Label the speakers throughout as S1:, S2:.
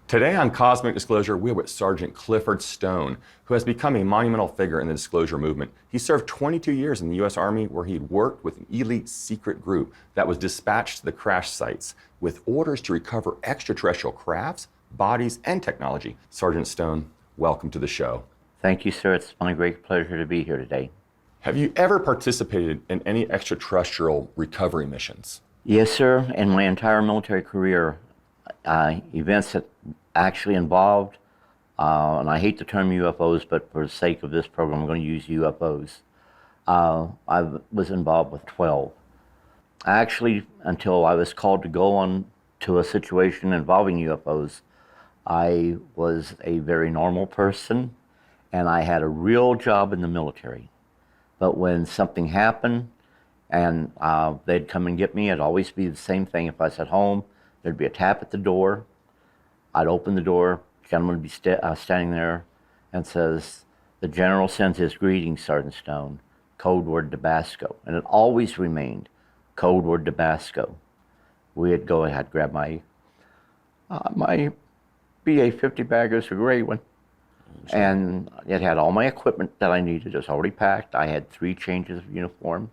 S1: Today on Cosmic Disclosure, we're with Sergeant Clifford Stone, who has become a monumental figure in the disclosure movement. He served 22 years in the U.S. Army, where he had worked with an elite secret group that was dispatched to the crash sites with orders to recover extraterrestrial crafts, bodies, and technology. Sergeant Stone, welcome to the show.
S2: Thank you, sir. It's my great pleasure to be here today.
S1: Have you ever participated in any extraterrestrial recovery missions?
S2: Yes, sir. In my entire military career, events that actually involved, and I hate the term UFOs, but for the sake of this program, I'm going to use UFOs. I was involved with 12. Actually, until I was called to go on to a situation involving UFOs, I was a very normal person, and I had a real job in the military. But when something happened, and they'd come and get me, it'd always be the same thing. If I was at home, there'd be a tap at the door. I'd open the door, the gentleman would be standing there and says, "The general sends his greetings, Sergeant Stone, code word Tabasco." And it always remained code word Tabasco. We'd go ahead, grab my BA-50 bag, it was a gray one. And it had all my equipment that I needed. It was already packed. I had 3 changes of uniform.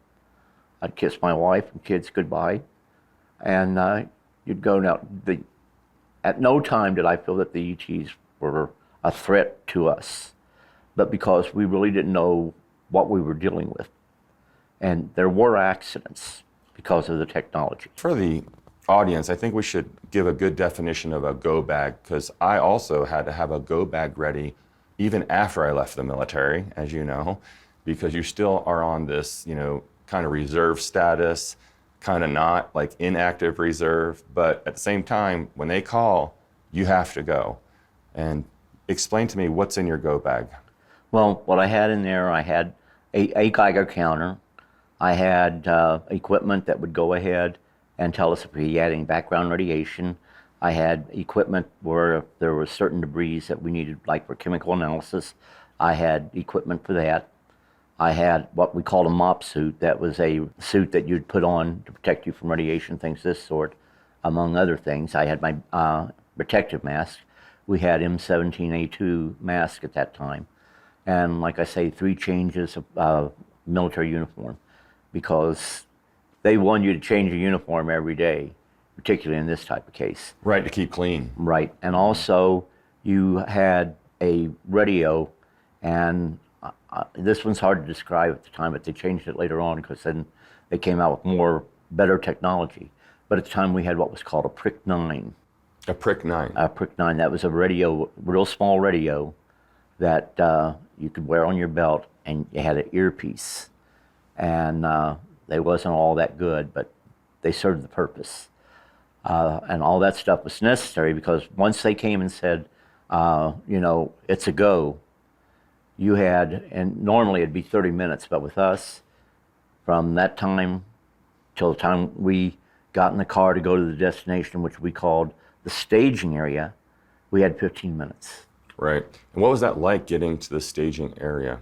S2: I'd kiss my wife and kids goodbye. And you'd go now. At no time did I feel that the ETs were a threat to us, but because we really didn't know what we were dealing with. And there were accidents because of the technology.
S1: For the audience, I think we should give a good definition of a go bag, because I also had to have a go bag ready even after I left the military, as you know, because you still are on this, kind of reserve status, kind of not, like inactive reserve, but at the same time, when they call, you have to go. And explain to me what's in your go bag.
S2: Well, what I had in there, I had a Geiger counter. I had equipment that would go ahead and tell us if we had any background radiation. I had equipment where there was certain debris that we needed, like for chemical analysis. I had equipment for that. I had what we called a MOP suit. That was a suit that you'd put on to protect you from radiation, things of this sort, among other things. I had my protective mask. We had M17A2 mask at that time. And like I say, 3 changes of military uniform, because they want you to change your uniform every day, particularly in this type of case.
S1: Right, to keep clean.
S2: Right. And also, you had a radio, and this one's hard to describe at the time, but they changed it later on because then they came out with better technology. But at the time, we had what was called a Prick 9.
S1: A Prick 9? A
S2: Prick 9. That was a radio, real small radio that you could wear on your belt, and you had an earpiece. And they wasn't all that good, but they served the purpose. And all that stuff was necessary, because once they came and said, it's a go, you had, and normally it'd be 30 minutes, but with us, from that time till the time we got in the car to go to the destination, which we called the staging area, we had 15 minutes.
S1: Right. And what was that like, getting to the staging area?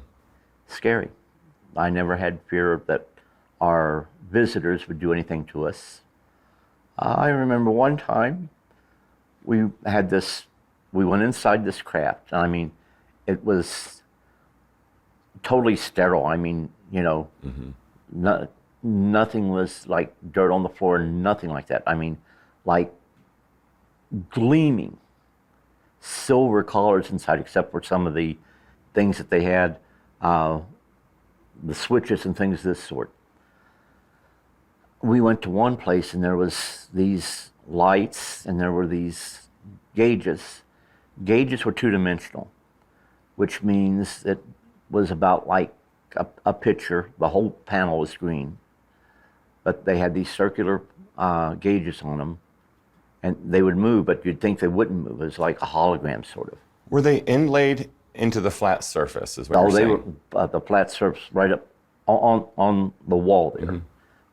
S2: Scary. I never had fear that our visitors would do anything to us. I remember one time we went inside this craft. I mean, it was totally sterile. I mean, nothing was like dirt on the floor, nothing like that. I mean, like gleaming silver colors inside, except for some of the things that they had, the switches and things of this sort. We went to one place and there was these lights and there were these gauges. Gauges were 2-dimensional, which means it was about like a picture. The whole panel was green, but they had these circular gauges on them, and they would move, but you'd think they wouldn't move. It was like a hologram, sort of.
S1: Were they inlaid into the flat surface, is what you're saying?
S2: Oh, they were the flat surface right up on the wall there,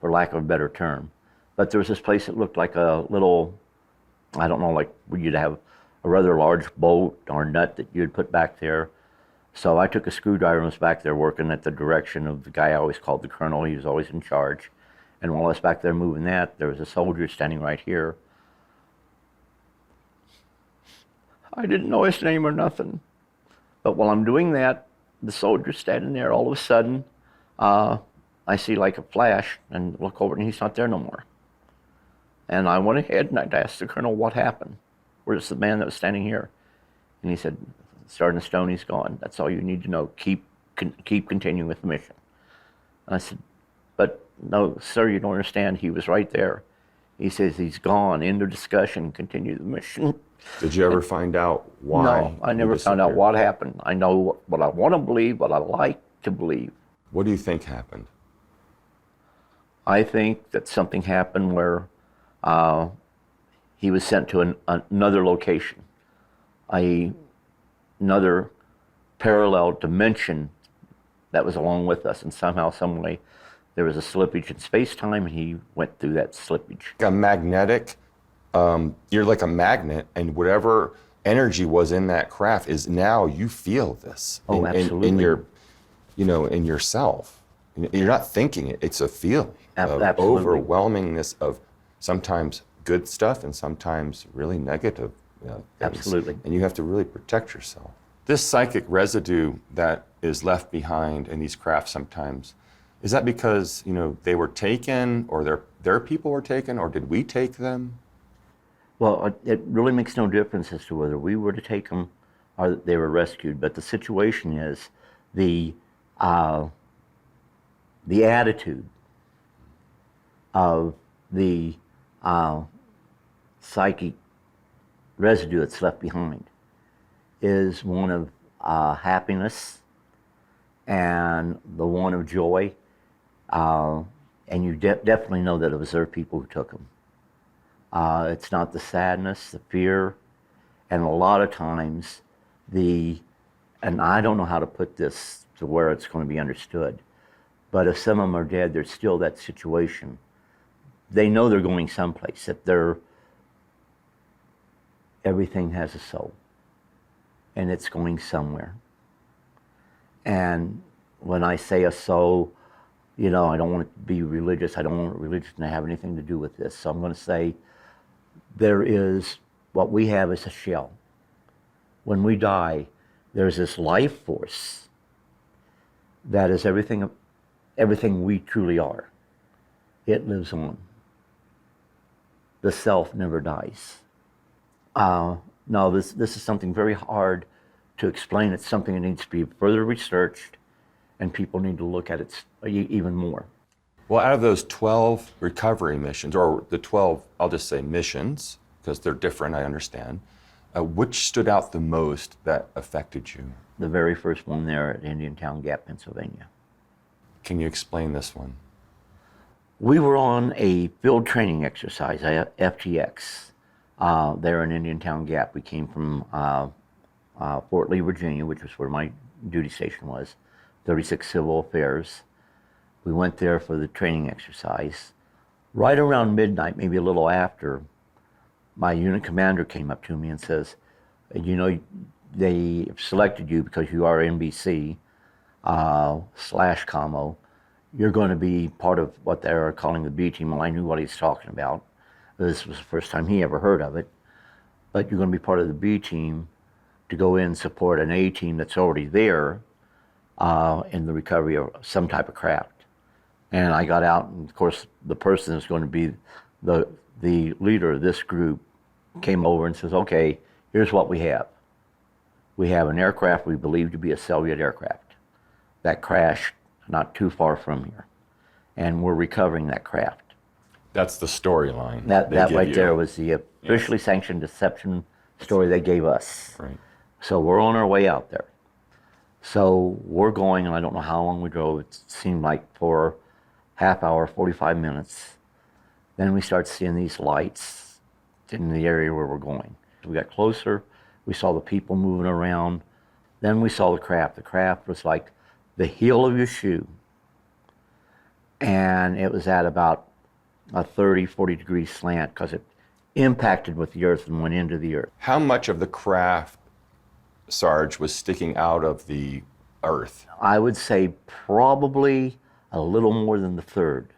S2: for lack of a better term. But there was this place that looked like a little, I don't know, like you'd have a rather large bolt or nut that you'd put back there. So I took a screwdriver and was back there working at the direction of the guy I always called the colonel. He was always in charge. And while I was back there moving that, there was a soldier standing right here. I didn't know his name or nothing. But while I'm doing that, the soldier's standing there. All of a sudden, I see like a flash and look over and he's not there no more. And I went ahead and I asked the colonel what happened. Where's the man that was standing here? And he said, Sergeant Stone, he's gone. That's all you need to know. Keep continuing with the mission. And I said, but no, sir, you don't understand. He was right there. He says, he's gone. End of discussion. Continue the mission.
S1: Did you ever find out why?
S2: No, I never found out what happened. I know what I want to believe, what I like to believe.
S1: What do you think happened?
S2: I think that something happened where he was sent to another location, another parallel dimension that was along with us, and somehow, some way, there was a slippage in space-time, and he went through that slippage.
S1: A magnetic, you're like a magnet, and whatever energy was in that craft is now you feel this.
S2: Oh, absolutely.
S1: In your, in yourself. You're not thinking it, it's a feeling of
S2: Absolutely.
S1: overwhelmingness of sometimes good stuff and sometimes really negative things.
S2: Absolutely.
S1: And you have to really protect yourself. This psychic residue that is left behind in these crafts sometimes, is that because, they were taken or their people were taken, or did we take them?
S2: Well, it really makes no difference as to whether we were to take them or they were rescued. But the situation is the attitude of the psychic residue that's left behind is one of happiness and the one of joy. And you definitely know that it was their people who took them. It's not the sadness, the fear, and a lot of times and I don't know how to put this to where it's going to be understood, but if some of them are dead, there's still that situation. They know they're going someplace, that everything has a soul, and it's going somewhere. And when I say a soul, I don't want it to be religious. I don't want religion to have anything to do with this. So I'm going to say what we have is a shell. When we die, there's this life force that is everything we truly are. It lives on. The self never dies. No, this is something very hard to explain. It's something that needs to be further researched, and people need to look at it even more.
S1: Well, out of those 12 recovery missions, or the 12, I'll just say missions, because they're different, I understand, which stood out the most that affected you?
S2: The very first one there at Indiantown Gap, Pennsylvania.
S1: Can you explain this one?
S2: We were on a field training exercise, FTX, there in Indiantown Gap. We came from Fort Lee, Virginia, which was where my duty station was, 36 Civil Affairs. We went there for the training exercise. Right around midnight, maybe a little after, my unit commander came up to me and says, they selected you because you are NBC /COMO. You're going to be part of what they're calling the B team. Well, I knew what he's talking about. This was the first time he ever heard of it. But you're going to be part of the B team to go in and support an A team that's already there in the recovery of some type of craft. And I got out, and of course, the person that's going to be the leader of this group came over and says, okay, here's what we have. We have an aircraft we believe to be a Soviet aircraft that crashed not too far from here. And we're recovering that craft.
S1: That's the storyline.
S2: That right there was the officially sanctioned deception story they gave us.
S1: Right.
S2: So we're on our way out there. So we're going, and I don't know how long we drove. It seemed like for half hour, 45 minutes. Then we start seeing these lights in the area where we're going. We got closer. We saw the people moving around. Then we saw the craft. The craft was like the heel of your shoe. And it was at about a 30, 40 degree slant because it impacted with the earth and went into the earth.
S1: How much of the craft, Sarge, was sticking out of the earth?
S2: I would say probably a little more than the third.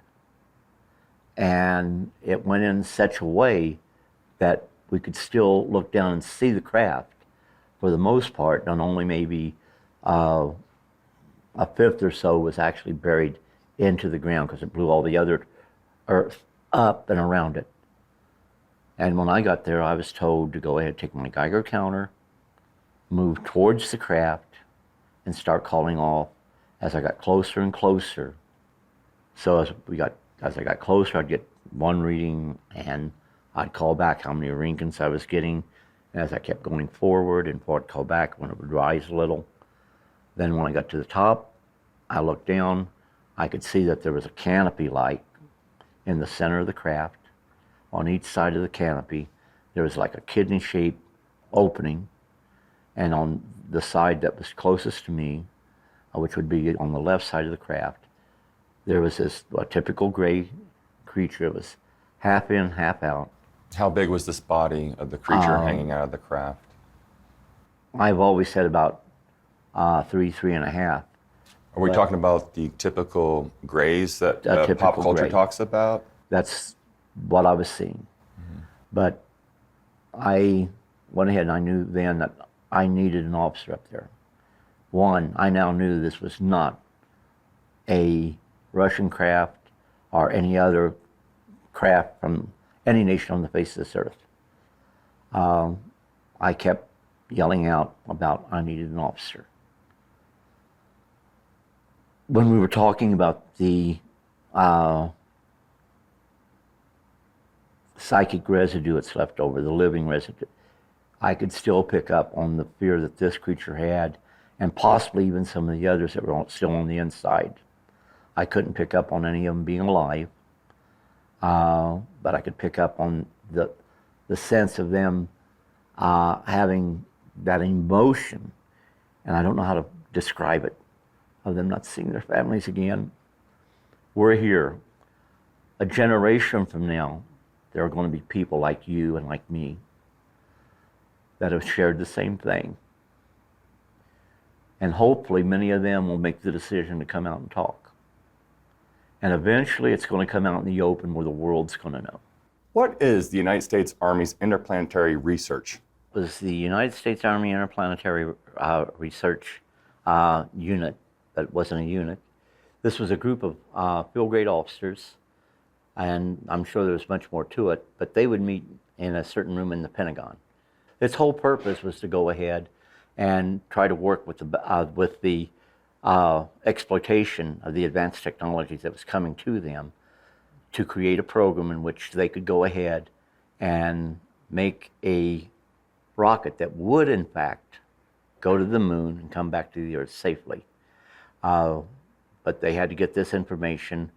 S2: And it went in such a way that we could still look down and see the craft, for the most part, and only maybe a fifth or so was actually buried into the ground because it blew all the other earth up and around it. And when I got there, I was told to go ahead, take my Geiger counter, move towards the craft, and start calling off as I got closer and closer. So as I got closer, I'd get one reading, and I'd call back how many Rinkins I was getting. And as I kept going forward and forward, call back when it would rise a little. Then when I got to the top, I looked down. I could see that there was a canopy light in the center of the craft. On each side of the canopy, there was like a kidney-shaped opening. And on the side that was closest to me, which would be on the left side of the craft, there was a typical gray creature. It was half in, half out.
S1: How big was this body of the creature hanging out of the craft?
S2: I've always said about 3.5.
S1: Are we talking about the typical grays that pop culture talks about?
S2: That's what I was seeing. Mm-hmm. But I went ahead and I knew then that I needed an officer up there. One, I now knew this was not a Russian craft or any other craft from any nation on the face of this earth. I kept yelling out about I needed an officer. When we were talking about the psychic residue that's left over, the living residue, I could still pick up on the fear that this creature had, and possibly even some of the others that were still on the inside. I couldn't pick up on any of them being alive, but I could pick up on the sense of them having that emotion, and I don't know how to describe it, of them not seeing their families again. We're here. A generation from now, there are going to be people like you and like me that have shared the same thing. And hopefully many of them will make the decision to come out and talk. And eventually it's going to come out in the open where the world's going to know.
S1: What is the United States Army's interplanetary research?
S2: It was the United States Army Interplanetary Research Unit, but it wasn't a unit. This was a group of field-grade officers, and I'm sure there was much more to it, but they would meet in a certain room in the Pentagon. Its whole purpose was to go ahead and try to work with the exploitation of the advanced technologies that was coming to them to create a program in which they could go ahead and make a rocket that would, in fact, go to the moon and come back to the Earth safely. But they had to get this information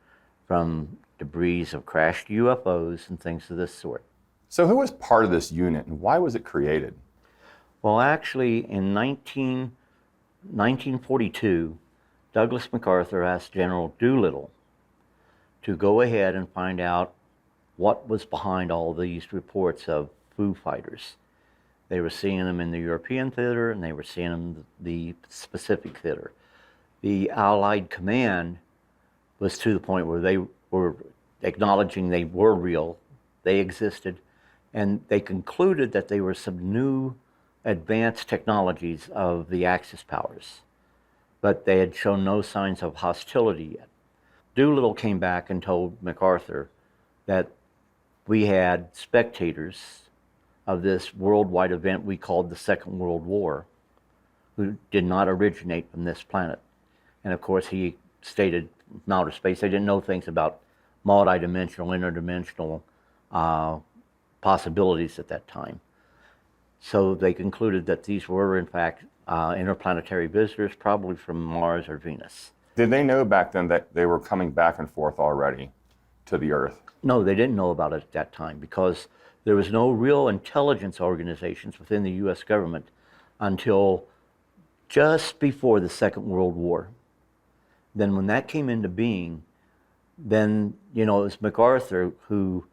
S2: from debris of crashed UFOs and things of this sort.
S1: So who was part of this unit and why was it created?
S2: Well, actually, in 1942, Douglas MacArthur asked General Doolittle to go ahead and find out what was behind all these reports of Foo Fighters. They were seeing them in the European theater and they were seeing them in the Pacific theater. The Allied command was to the point where they were acknowledging they were real, they existed, and they concluded that they were some new advanced technologies of the Axis powers, but they had shown no signs of hostility yet. Doolittle came back and told MacArthur that we had spectators of this worldwide event we called the Second World War, who did not originate from this planet. And of course he stated from outer space, they didn't know things about multi-dimensional, interdimensional possibilities at that time. So they concluded that these were in fact interplanetary visitors, probably from Mars or Venus.
S1: Did they know back then that they were coming back and forth already to the Earth?
S2: No, they didn't know about it at that time because there was no real intelligence organizations within the U.S. government until just before the Second World War. Then when that came into being, then, you know, it was MacArthur who,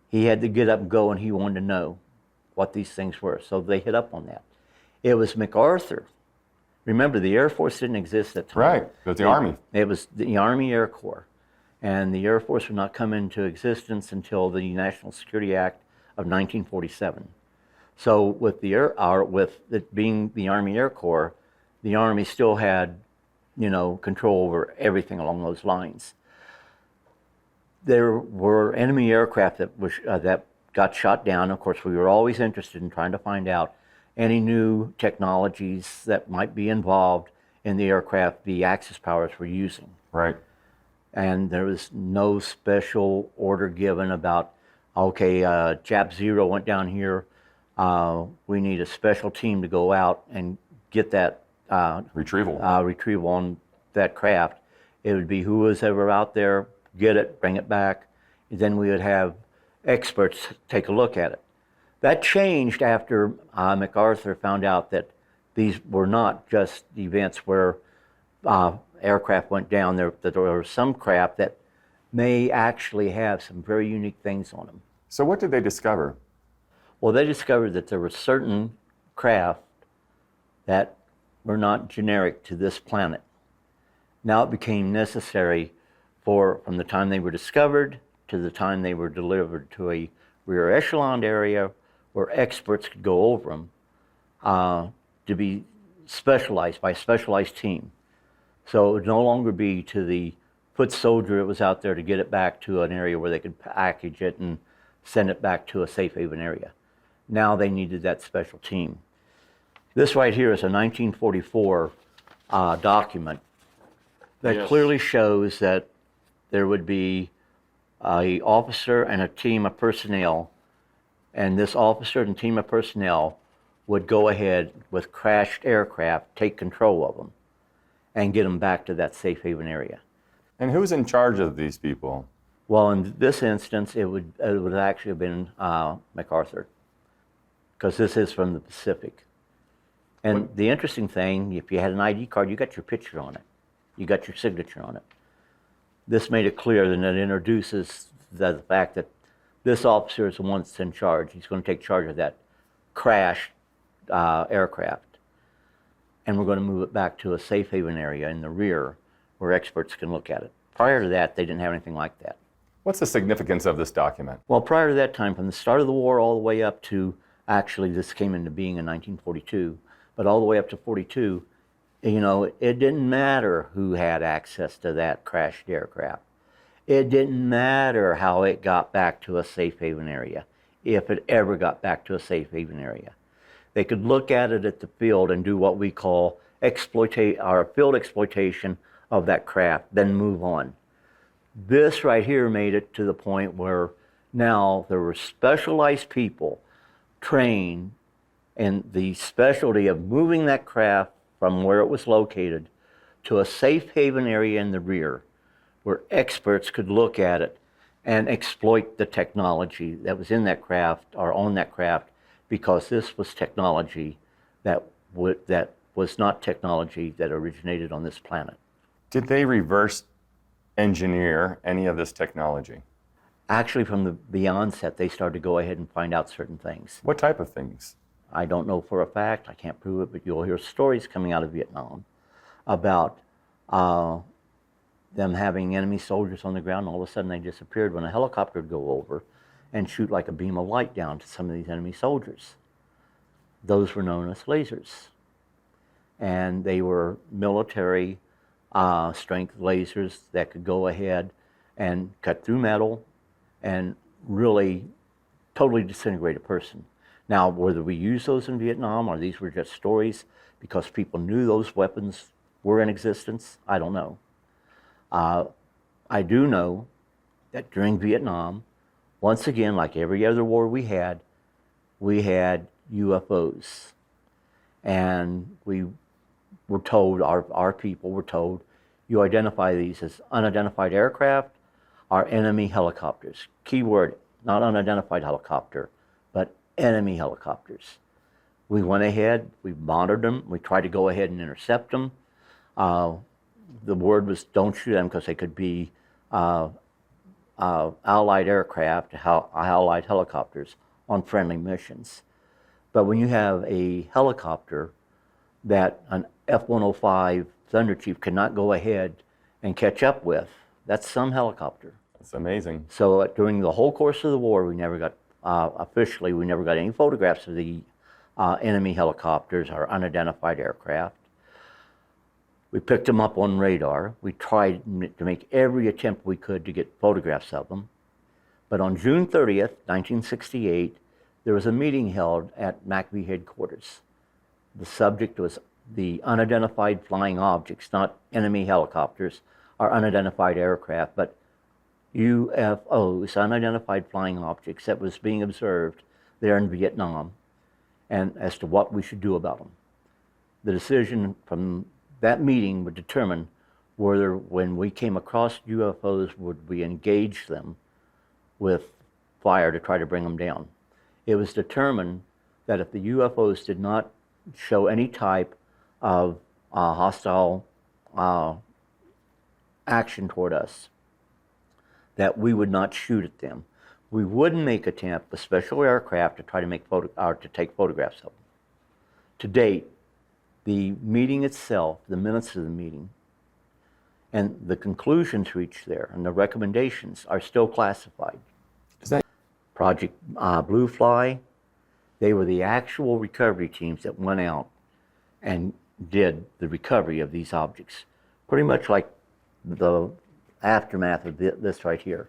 S2: he had to get up and go and he wanted to know what these things were. So they hit up on that. It was MacArthur. Remember, the Air Force didn't exist at the time.
S1: Right, it was the Army.
S2: It was the Army Air Corps. And the Air Force would not come into existence until the National Security Act of 1947. So with with it being the Army Air Corps, the Army still had, control over everything along those lines. There were enemy aircraft that got shot down. Of course, we were always interested in trying to find out any new technologies that might be involved in the aircraft the Axis powers were using.
S1: Right.
S2: And there was no special order given about, okay, Jap Zero went down here. We need a special team to go out and get that
S1: Retrieval.
S2: retrieval on that craft. It would be who was ever out there, get it, bring it back. And then we would have experts take a look at it. That changed after MacArthur found out that these were not just events where aircraft went down. That there were some craft that may actually have some very unique things on them.
S1: So what did they discover?
S2: Well, they discovered that there were certain craft that were not generic to this planet. Now it became necessary from the time they were discovered to the time they were delivered to a rear echelon area where experts could go over them to be specialized by a specialized team. So it would no longer be to the foot soldier that was out there to get it back to an area where they could package it and send it back to a safe haven area. Now they needed that special team. This right here is a 1944 document that clearly shows that there would be an officer and a team of personnel, and this officer and team of personnel would go ahead with crashed aircraft, take control of them, and get them back to that safe haven area.
S1: And who's in charge of these people?
S2: Well, in this instance, it would actually have been MacArthur, because this is from the Pacific. And the interesting thing, if you had an ID card, you got your picture on it. You got your signature on it. This made it clear, and it introduces the fact that this officer is the one that's in charge. He's going to take charge of that crashed aircraft. And we're going to move it back to a safe haven area in the rear where experts can look at it. Prior to that, they didn't have anything like that.
S1: What's the significance of this document?
S2: Well, prior to that time, from the start of the war all the way up to, actually this came into being in 1942, but all the way up to 42, it didn't matter who had access to that crashed aircraft. It didn't matter how it got back to a safe haven area, if it ever got back to a safe haven area. They could look at it at the field and do what we call field exploitation of that craft, then move on. This right here made it to the point where now there were specialized people trained in the specialty of moving that craft from where it was located to a safe haven area in the rear where experts could look at it and exploit the technology that was in that craft or on that craft, because this was technology that was not technology that originated on this planet.
S1: Did they reverse engineer any of this technology?
S2: Actually, from the onset, they started to go ahead and find out certain things.
S1: What type of things?
S2: I don't know for a fact, I can't prove it, but you'll hear stories coming out of Vietnam about them having enemy soldiers on the ground, and all of a sudden they disappeared when a helicopter would go over and shoot like a beam of light down to some of these enemy soldiers. Those were known as lasers. And they were military strength lasers that could go ahead and cut through metal and really totally disintegrate a person. Now, whether we use those in Vietnam or these were just stories because people knew those weapons were in existence, I don't know. I do know that during Vietnam, once again, like every other war we had UFOs. And we were told, our people were told, you identify these as unidentified aircraft or enemy helicopters. Keyword, not unidentified helicopter, but enemy helicopters. We went ahead, we monitored them, we tried to go ahead and intercept them. The word was don't shoot them because they could be Allied aircraft, Allied helicopters on friendly missions. But when you have a helicopter that an F-105 Thunder Chief cannot go ahead and catch up with, that's some helicopter.
S1: That's amazing.
S2: So during the whole course of the war, we never got officially, we never got any photographs of the enemy helicopters or unidentified aircraft. We picked them up on radar. We tried to make every attempt we could to get photographs of them. But on June 30th, 1968, there was a meeting held at MACV headquarters. The subject was the unidentified flying objects, not enemy helicopters or unidentified aircraft, but UFOs, unidentified flying objects that was being observed there in Vietnam, and as to what we should do about them. The decision from that meeting would determine whether, when we came across UFOs, would we engage them with fire to try to bring them down. It was determined that if the UFOs did not show any type of hostile action toward us, that we would not shoot at them. We would make attempt with special aircraft to try to take photographs of them. To date, the meeting itself, the minutes of the meeting, and the conclusions reached there and the recommendations are still classified.
S1: Is that
S2: Project Blue Fly, they were the actual recovery teams that went out and did the recovery of these objects. Pretty much like the aftermath of this right here.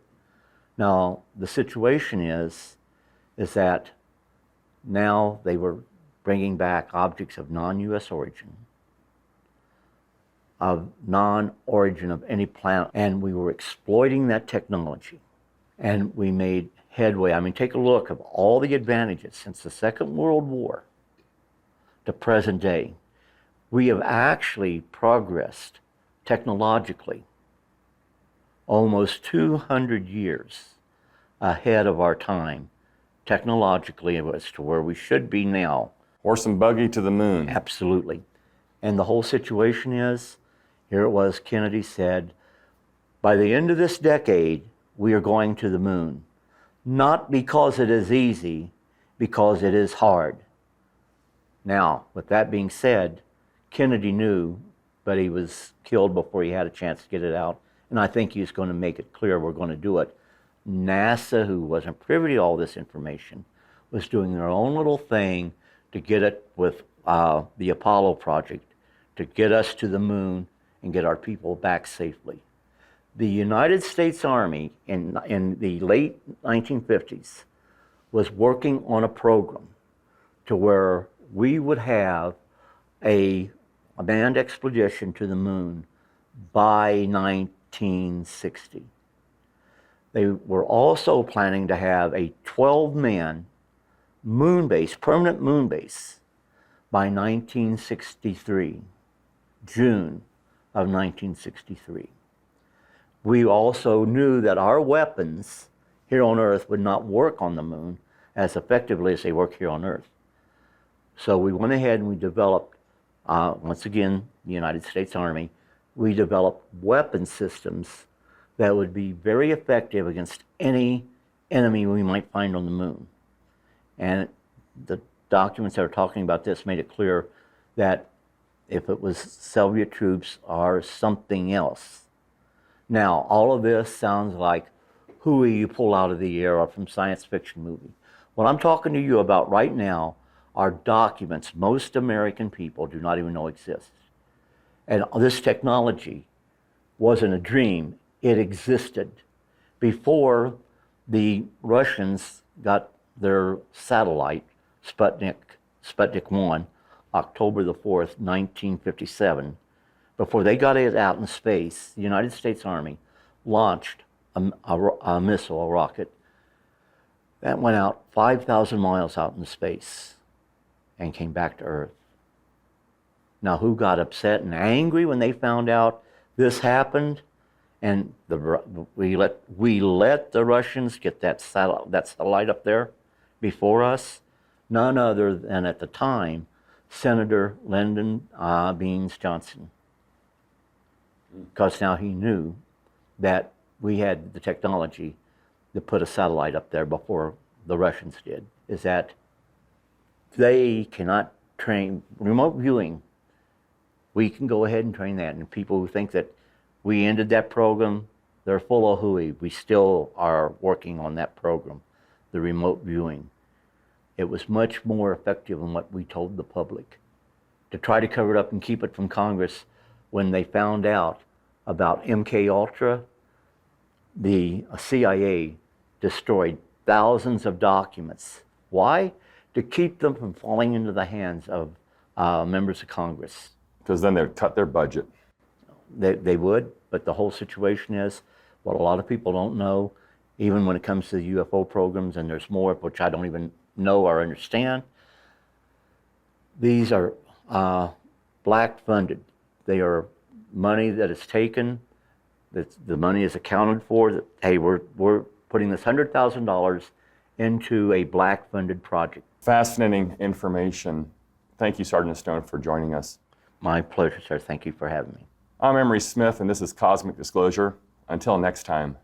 S2: Now, the situation is that now they were bringing back objects of non-U.S. origin, of non-origin of any planet, and we were exploiting that technology. And we made headway. I mean, take a look of all the advantages since the Second World War to present day. We have actually progressed technologically almost 200 years ahead of our time, technologically, as to where we should be now.
S1: horse and buggy to the moon?
S2: Absolutely. And the whole situation is, here it was, Kennedy said, by the end of this decade, we are going to the moon. Not because it is easy, because it is hard. Now, with that being said, Kennedy knew, but he was killed before he had a chance to get it out. And I think he's going to make it clear we're going to do it. NASA, who wasn't privy to all this information, was doing their own little thing to get it with the Apollo project, to get us to the moon and get our people back safely. The United States Army in the late 1950s was working on a program to where we would have a manned expedition to the moon by 1960. They were also planning to have a 12-man moon base, permanent moon base, by 1963, June of 1963. We also knew that our weapons here on Earth would not work on the moon as effectively as they work here on Earth. So we went ahead and we developed, once again, the United States Army, we developed weapon systems that would be very effective against any enemy we might find on the moon. And the documents that are talking about this made it clear that if it was Soviet troops or something else. Now, all of this sounds like hooey you pull out of the air or from science fiction movie. What I'm talking to you about right now are documents most American people do not even know exist. And this technology wasn't a dream. It existed before the Russians got their satellite, Sputnik 1, October the 4th, 1957. Before they got it out in space, the United States Army launched a missile, a rocket, that went out 5,000 miles out in space and came back to Earth. Now, who got upset and angry when they found out this happened? And we let the Russians get that satellite up there before us? None other than, at the time, Senator Lyndon Baines Johnson. Because now he knew that we had the technology to put a satellite up there before the Russians did. Is that they cannot train remote viewing. We can go ahead and train that. And people who think that we ended that program, they're full of hooey. We still are working on that program. the remote viewing. It was much more effective than what we told the public. To try to cover it up and keep it from Congress, when they found out about MK Ultra, the CIA destroyed thousands of documents. Why? To keep them from falling into the hands of members of Congress.
S1: Because then they'd cut their budget.
S2: They would, but the whole situation is what a lot of people don't know, even when it comes to the UFO programs, and there's more of which I don't even know or understand. These are black funded. They are money that is taken, that the money is accounted for, that, hey, we're putting this $100,000 into a black funded project.
S1: Fascinating information. Thank you, Sergeant Stone, for joining us.
S2: My pleasure, sir. Thank you for having me.
S1: I'm Emery Smith, and this is Cosmic Disclosure. Until next time.